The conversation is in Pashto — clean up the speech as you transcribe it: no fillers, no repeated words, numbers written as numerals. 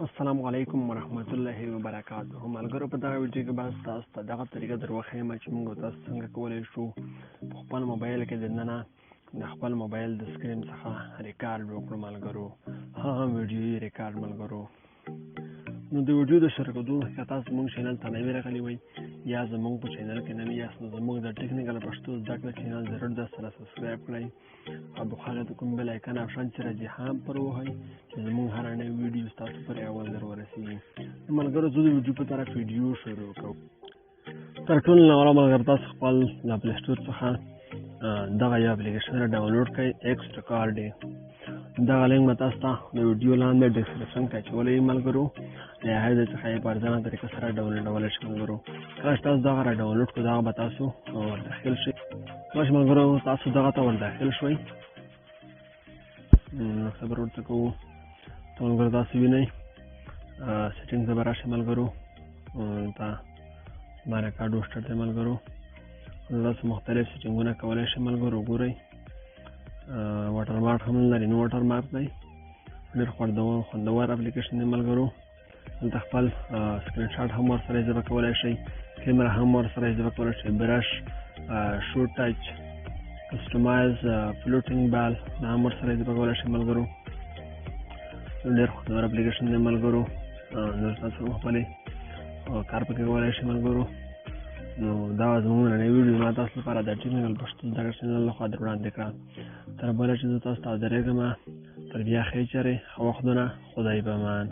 السلام علیکم ورحمت الله وبرکاته. ملګرو په دغه ویډیو کې به تاسو ته دغه طریقه در وښیم چې موږ تاسو څنګه کولی شو په خپل موبایل کې دننه د خپل موبایل د سکرین څخه ریکارډ وکړو ملګرو، هغه ویډیویي ریکارډ ملګرو. نو د ویډیو د شریکېدو که تاسو زموږ چینل ته نوي راغلي وئ یا زموږ په چینل کې نوي یاست نو زموږ د ټیکنیکل پښتو زده کړه چینل ضرور د سره سبسکرایب کړئ او بخاره د کوم بیل آیکن آپشن چې راځي هم پر ووهئ چې زموږ هر نوی ویډیو ستاسو پورې اول در ورسېږي. ملګرو زه د ویډیو په طرف ویډیو شروع کوم. تر ټولو لومړی ملګرو تاسو خپل له پلی سټور څخه دغه یو اپلیکیشن را ډاونلوډ کړئ، ایکس ریکارډ. دغه لینک به تاسو ته د ویډیو لاندې ډسکرپشن کې اچولی وي ملګرو، د هغې ځای څخه یې په ارزانه طریقه سره ډاونلوډولی شئ ملګرو. کله چې تاسو دغه را ډاونلوډ کړو دغه به تاسو ورداخل شئ. کله چې ملګرو تاسو دغه ته ورداخل شوئ نو صبر ورته کوو. ته ملګرو تاسو وینئ سیټینګ ته به راشئ ملګرو، دا ما ریکارډ وسټر دی ملګرو. تاسو مختلف سیټینګونه کولی شئ ملګرو. ګورئ واټر مارک هم لري، نو واټر مارک دی، ډېر خوندور اپلیکیشن دی ملګرو. دلته خپل سکرین شاټ هم ورسره اضافه کولی شئ، کیمره هم ورسره اضافه کولی شئ، برش، شو ټچ، کسټمایز فلوټینګ بال دا هم ورسره اضافه کولی شئ ملګرو. ډېر خوندور اپلیکیشن دی ملګرو. نو تاسو خپلې کار پکې کولی شئ ملګرو. نو دا زموږ نننۍ ویډیو ما تاسو لپاره د ټیکنیکل پښتو زده کړه چینل لخوا در وړاندې کړه. تر بله چې زه تاسو ته حاضرېږم، تر بیا ښې چارې، ښه وختونه، خدای به امان.